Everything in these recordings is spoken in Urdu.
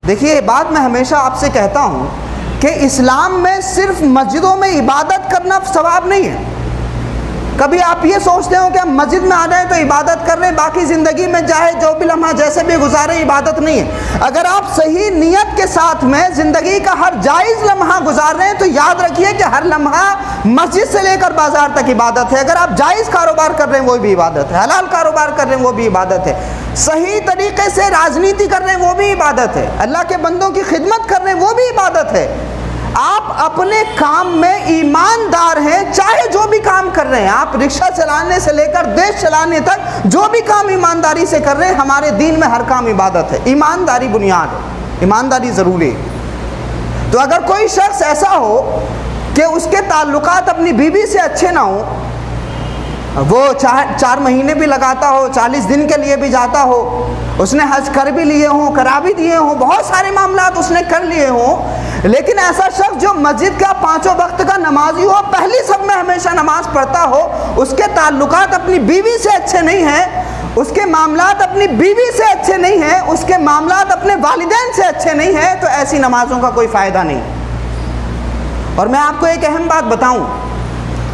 دیکھیے بات میں ہمیشہ آپ سے کہتا ہوں کہ اسلام میں صرف مسجدوں میں عبادت کرنا ثواب نہیں ہے. کبھی آپ یہ سوچتے ہو کہ ہم مسجد میں آ جائیں تو عبادت کر رہے ہیں، باقی زندگی میں چاہے جو بھی لمحہ جیسے بھی گزارے عبادت نہیں ہے. اگر آپ صحیح نیت کے ساتھ میں زندگی کا ہر جائز لمحہ گزار رہے ہیں تو یاد رکھیے کہ ہر لمحہ مسجد سے لے کر بازار تک عبادت ہے. اگر آپ جائز کاروبار کر رہے ہیں وہ بھی عبادت ہے، حلال کاروبار کر رہے ہیں وہ بھی عبادت ہے، صحیح طریقے سے راجنیتی کر رہے ہیں وہ بھی عبادت ہے، اللہ کے بندوں کی خدمت کر رہے ہیں وہ بھی عبادت ہے. آپ اپنے کام میں ایماندار ہیں، چاہے جو بھی کام کر رہے ہیں، آپ رکشہ چلانے سے لے کر دیش چلانے تک جو بھی کام ایمانداری سے کر رہے ہیں، ہمارے دین میں ہر کام عبادت ہے. ایمانداری بنیاد ہے، ایمانداری ضروری ہے. تو اگر کوئی شخص ایسا ہو کہ اس کے تعلقات اپنی بیوی سے اچھے نہ ہوں، وہ 4 مہینے بھی لگاتا ہو، 40 دن کے لیے بھی جاتا ہو، اس نے حج کر بھی لیے ہوں، کرا بھی دیے ہوں، بہت سارے معاملات اس نے کر لیے ہوں، لیکن ایسا شخص جو مسجد کا 5 وقت کا نمازی ہو، پہلی صف میں ہمیشہ نماز پڑھتا ہو، اس کے تعلقات اپنی بیوی سے اچھے نہیں ہیں، اس کے معاملات اپنی بیوی سے اچھے نہیں ہیں، اس کے معاملات اپنے والدین سے اچھے نہیں ہیں، تو ایسی نمازوں کا کوئی فائدہ نہیں. اور میں آپ کو ایک اہم بات بتاؤں،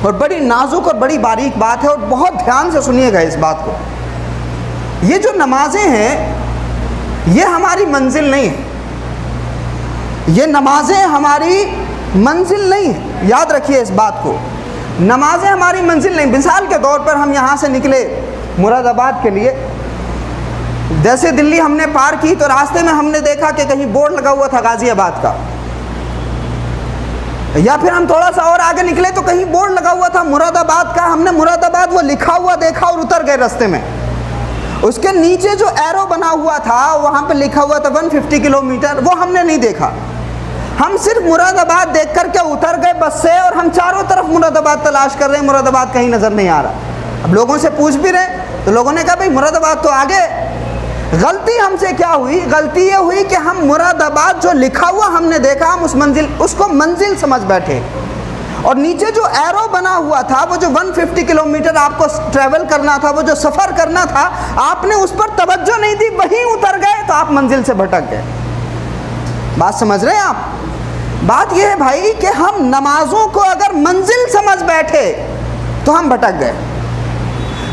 اور بڑی نازک اور بڑی باریک بات ہے، اور بہت دھیان سے سنیے گا اس بات کو. یہ جو نمازیں ہیں یہ ہماری منزل نہیں ہے، یہ نمازیں ہماری منزل نہیں ہیں. یاد رکھیے اس بات کو، نمازیں ہماری منزل نہیں. مثال کے طور پر ہم یہاں سے نکلے مراد آباد کے لیے، جیسے دلی ہم نے پار کی تو راستے میں ہم نے دیکھا کہ کہیں بورڈ لگا ہوا تھا غازی آباد کا، یا پھر ہم تھوڑا سا اور آگے نکلے تو کہیں بورڈ لگا ہوا تھا مراد آباد کا، ہم نے مراد آباد وہ لکھا ہوا دیکھا اور اتر گئے رستے میں. اس کے نیچے جو ایرو بنا ہوا تھا وہاں پہ لکھا ہوا تھا 150 کلومیٹر، وہ ہم نے نہیں دیکھا. ہم صرف مراد آباد دیکھ کر کے اتر گئے بس سے، اور ہم چاروں طرف مراد آباد تلاش کر رہے ہیں، مراد آباد کہیں نظر نہیں آ رہا. اب لوگوں سے پوچھ بھی رہے تو لوگوں نے کہا بھائی مراد آباد تو آگے. غلطی ہم سے کیا ہوئی؟ غلطی یہ ہوئی کہ ہم مراد آباد جو لکھا ہوا ہم نے دیکھا، ہم اس کو منزل سمجھ بیٹھے، اور نیچے جو ایرو بنا ہوا تھا، وہ جو 150 کلومیٹر آپ کو ٹریول کرنا تھا، وہ جو سفر کرنا تھا، آپ نے اس پر توجہ نہیں دی، وہیں اتر گئے تو آپ منزل سے بھٹک گئے. بات سمجھ رہے ہیں آپ؟ بات یہ ہے بھائی کہ ہم نمازوں کو اگر منزل سمجھ بیٹھے تو ہم بھٹک گئے.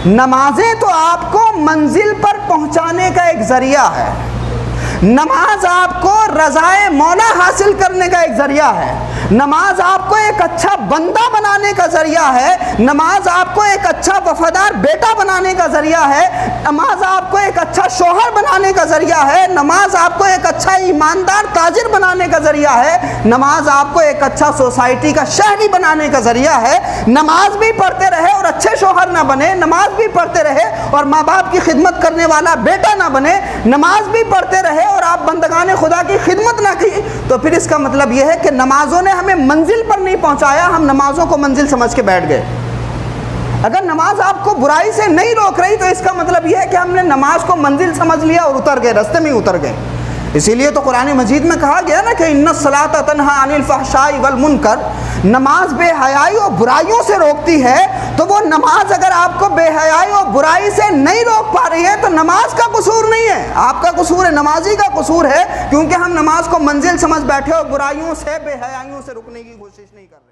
نمازیں تو آپ کو منزل پر پہنچانے کا ایک ذریعہ ہے، نماز آپ کو رضائے مولا حاصل کرنے کا ایک ذریعہ ہے، نماز آپ کو ایک اچھا بندہ بنانے کا ذریعہ ہے، نماز آپ کو ایک اچھا وفادار بیٹا بنانے کا ذریعہ ہے، نماز آپ کو ایک اچھا شوہر بنانے کا ذریعہ ہے، نماز آپ کو ایک اچھا ایماندار تاجر بنانے کا ذریعہ ہے، نماز آپ کو ایک اچھا سوسائٹی کا شہری بنانے کا ذریعہ ہے. نماز بھی پڑھتے رہے اور اچھے شوہر نہ بنے، نماز بھی پڑھتے رہے اور ماں باپ کی خدمت کرنے والا بیٹا نہ بنے، نماز بھی پڑھتے رہے اور آپ بندگان خدا کی خدمت نہ کی، تو پھر اس کا مطلب یہ ہے کہ نمازوں نے ہمیں منزل پر نہیں پہنچایا، ہم نمازوں کو منزل سمجھ کے بیٹھ گئے. اگر نماز آپ کو برائی سے نہیں روک رہی تو اس کا مطلب یہ ہے کہ ہم نے نماز کو منزل سمجھ لیا اور اتر گئے، رستے میں اتر گئے. اسی لیے تو قرآن مجید میں کہا گیا نا کہ ان الصلاۃ تنہی عن الفحشاء والمنکر، نماز بے حیائی اور برائیوں سے روکتی ہے. تو وہ نماز اگر آپ کو بے حیائی اور برائی سے نہیں روک پا رہی ہے تو نماز کا قصور نہیں ہے، آپ کا قصور ہے، نمازی کا قصور ہے، کیونکہ ہم نماز کو منزل سمجھ بیٹھے اور برائیوں سے بے حیائیوں سے رکنے کی کوشش نہیں کر رہے.